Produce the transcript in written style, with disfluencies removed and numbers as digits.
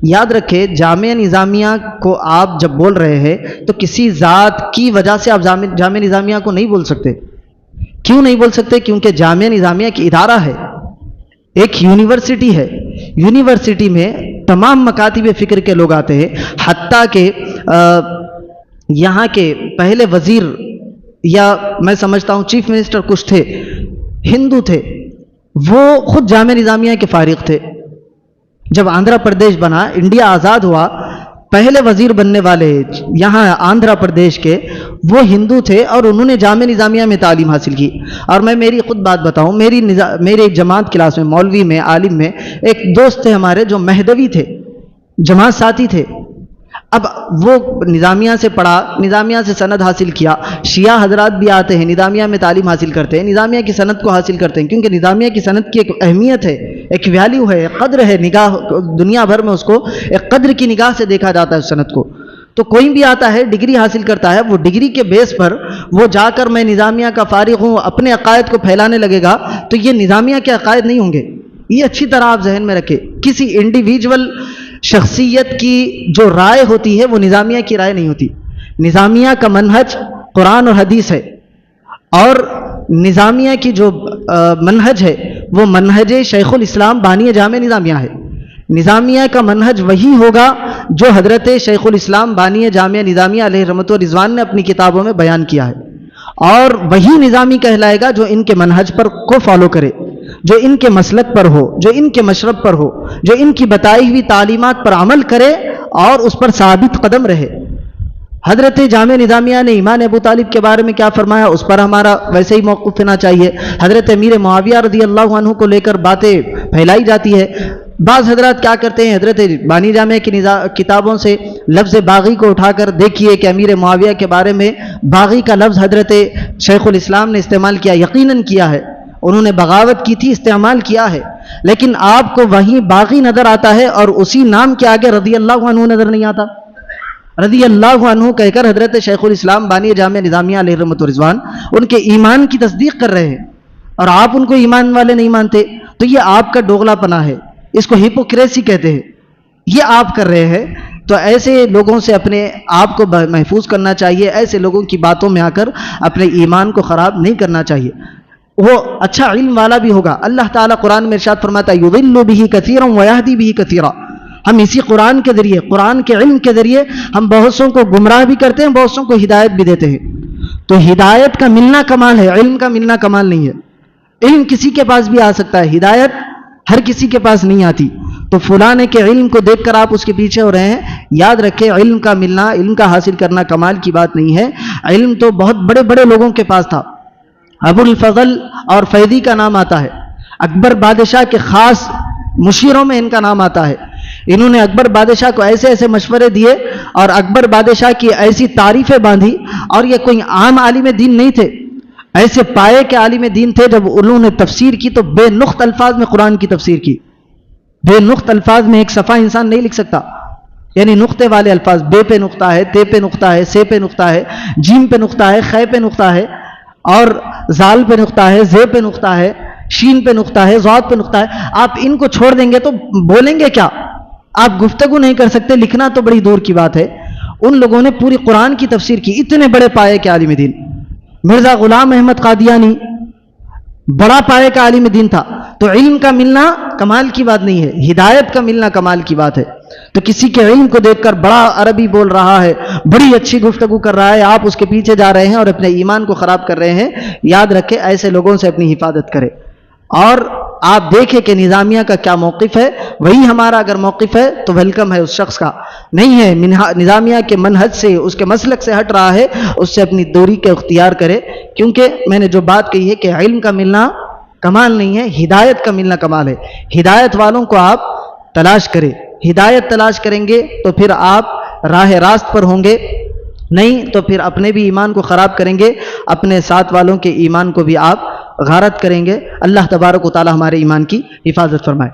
یاد رکھے جامعہ نظامیہ کو آپ جب بول رہے ہیں تو کسی ذات کی وجہ سے آپ جامعہ نظامیہ کو نہیں بول سکتے. کیوں نہیں بول سکتے؟ کیونکہ جامعہ نظامیہ کی ادارہ ہے، ایک یونیورسٹی ہے. یونیورسٹی میں تمام مکاتب فکر کے لوگ آتے ہیں، حتیٰ کہ یہاں کے پہلے وزیر یا میں سمجھتا ہوں چیف منسٹر کچھ تھے، ہندو تھے، وہ خود جامعہ نظامیہ کے فارغ تھے. جب آندھرا پردیش بنا، انڈیا آزاد ہوا، پہلے وزیر بننے والے یہاں آندھرا پردیش کے وہ ہندو تھے اور انہوں نے جامعہ نظامیہ میں تعلیم حاصل کی. اور میں میری خود بات بتاؤں، میری ایک جماعت کلاس میں مولوی میں عالم میں ایک دوست تھے ہمارے جو مہدوی تھے، جماعت ساتھی تھے. اب وہ نظامیہ سے پڑھا، نظامیہ سے سند حاصل کیا. شیعہ حضرات بھی آتے ہیں نظامیہ میں تعلیم حاصل کرتے ہیں، نظامیہ کی سند کو حاصل کرتے ہیں، کیونکہ نظامیہ کی سند کی ایک اہمیت ہے، ایک ویلیو ہے، ایک قدر ہے. نگاہ دنیا بھر میں اس کو ایک قدر کی نگاہ سے دیکھا جاتا ہے اس سند کو. تو کوئی بھی آتا ہے ڈگری حاصل کرتا ہے، وہ ڈگری کے بیس پر وہ جا کر میں نظامیہ کا فارغ ہوں اپنے عقائد کو پھیلانے لگے گا تو یہ نظامیہ کے عقائد نہیں ہوں گے. یہ اچھی طرح آپ ذہن میں رکھیں. کسی انڈیویجول شخصیت کی جو رائے ہوتی ہے وہ نظامیہ کی رائے نہیں ہوتی. نظامیہ کا منہج قرآن اور حدیث ہے، اور نظامیہ کی جو منہج ہے وہ منہج شیخ الاسلام بانی جامعہ نظامیہ ہے. نظامیہ کا منہج وہی ہوگا جو حضرت شیخ الاسلام بانی جامعہ نظامیہ علیہ رحمت و رضوان نے اپنی کتابوں میں بیان کیا ہے، اور وہی نظامی کہلائے گا جو ان کے منہج پر کو فالو کرے، جو ان کے مسلک پر ہو، جو ان کے مشرب پر ہو، جو ان کی بتائی ہوئی تعلیمات پر عمل کرے اور اس پر ثابت قدم رہے. حضرت جامعہ نظامیہ نے ایمان ابو طالب کے بارے میں کیا فرمایا، اس پر ہمارا ویسے ہی موقف ہونا چاہیے. حضرت امیر معاویہ رضی اللہ عنہ کو لے کر باتیں پھیلائی جاتی ہے. بعض حضرات کیا کرتے ہیں، حضرت بانی جامعہ کی کتابوں سے لفظ باغی کو اٹھا کر دیکھیے کہ امیر معاویہ کے بارے میں باغی کا لفظ حضرت شیخ الاسلام نے استعمال کیا، یقیناً کیا ہے، انہوں نے بغاوت کی تھی، استعمال کیا ہے، لیکن آپ کو وہیں باغی نظر آتا ہے اور اسی نام کے آگے رضی اللہ عنہ نظر نہیں آتا. رضی اللہ عنہ کہہ کر حضرت شیخ الاسلام بانی جامعہ نظامیہ علیہ رحمت و رضوان ان کے ایمان کی تصدیق کر رہے ہیں اور آپ ان کو ایمان والے نہیں مانتے. تو یہ آپ کا دوغلا پنا ہے، اس کو ہپوکریسی کہتے ہیں، یہ آپ کر رہے ہیں. تو ایسے لوگوں سے اپنے آپ کو محفوظ کرنا چاہیے، ایسے لوگوں کی باتوں میں آ کر اپنے ایمان کو خراب نہیں کرنا چاہیے. وہ اچھا علم والا بھی ہوگا. اللہ تعالیٰ قرآن میں ارشاد فرماتا ہے یضل بہ کثیرا ویہدی بہ کثیرا. ہم اسی قرآن کے ذریعے، قرآن کے علم کے ذریعے ہم بہت سوں کو گمراہ بھی کرتے ہیں، بہت سوں کو ہدایت بھی دیتے ہیں. تو ہدایت کا ملنا کمال ہے، علم کا ملنا کمال نہیں ہے. علم کسی کے پاس بھی آ سکتا ہے، ہدایت ہر کسی کے پاس نہیں آتی. تو فلاں کے علم کو دیکھ کر آپ اس کے پیچھے ہو رہے ہیں. یاد رکھیں علم کا ملنا، علم کا حاصل کرنا کمال کی بات نہیں ہے. علم تو بہت بڑے بڑے لوگوں کے پاس تھا. ابو الفضل اور فیضی کا نام آتا ہے، اکبر بادشاہ کے خاص مشیروں میں ان کا نام آتا ہے. انہوں نے اکبر بادشاہ کو ایسے ایسے مشورے دیے اور اکبر بادشاہ کی ایسی تعریفیں باندھی. اور یہ کوئی عام عالم دین نہیں تھے، ایسے پائے کے عالم دین تھے. جب انہوں نے تفسیر کی تو بے نقط الفاظ میں قرآن کی تفسیر کی. بے نقط الفاظ میں ایک صفحہ انسان نہیں لکھ سکتا، یعنی نقطے والے الفاظ. بے پہ نقطہ ہے، تے پہ نقطہ ہے، سے پہ نقطہ ہے، جیم پہ نقطہ ہے، خے پہ نقطہ ہے، اور زال پہ نقطہ ہے، زے پہ نقطہ ہے، شین پہ نقطہ ہے، ضاد پہ نقطہ ہے. آپ ان کو چھوڑ دیں گے تو بولیں گے کیا؟ آپ گفتگو نہیں کر سکتے، لکھنا تو بڑی دور کی بات ہے. ان لوگوں نے پوری قرآن کی تفسیر کی. اتنے بڑے پائے کے عالم دین. مرزا غلام احمد قادیانی بڑا پائے کا عالم دین تھا. تو علم کا ملنا کمال کی بات نہیں ہے، ہدایت کا ملنا کمال کی بات ہے. تو کسی کے علم کو دیکھ کر بڑا عربی بول رہا ہے، بڑی اچھی گفتگو کر رہا ہے، آپ اس کے پیچھے جا رہے ہیں اور اپنے ایمان کو خراب کر رہے ہیں. یاد رکھیں ایسے لوگوں سے اپنی حفاظت کرے. اور آپ دیکھیں کہ نظامیہ کا کیا موقف ہے، وہی ہمارا اگر موقف ہے تو ویلکم ہے اس شخص کا. نہیں ہے نظامیہ کے منہج سے، اس کے مسلک سے ہٹ رہا ہے، اس سے اپنی دوری کے اختیار کرے. کیونکہ میں نے جو بات کہی ہے کہ علم کا ملنا کمال نہیں ہے، ہدایت کا ملنا کمال ہے. ہدایت والوں کو آپ تلاش کریں. ہدایت تلاش کریں گے تو پھر آپ راہ راست پر ہوں گے، نہیں تو پھر اپنے بھی ایمان کو خراب کریں گے، اپنے ساتھ والوں کے ایمان کو بھی آپ غارت کریں گے. اللہ تبارک و تعالی ہمارے ایمان کی حفاظت فرمائے.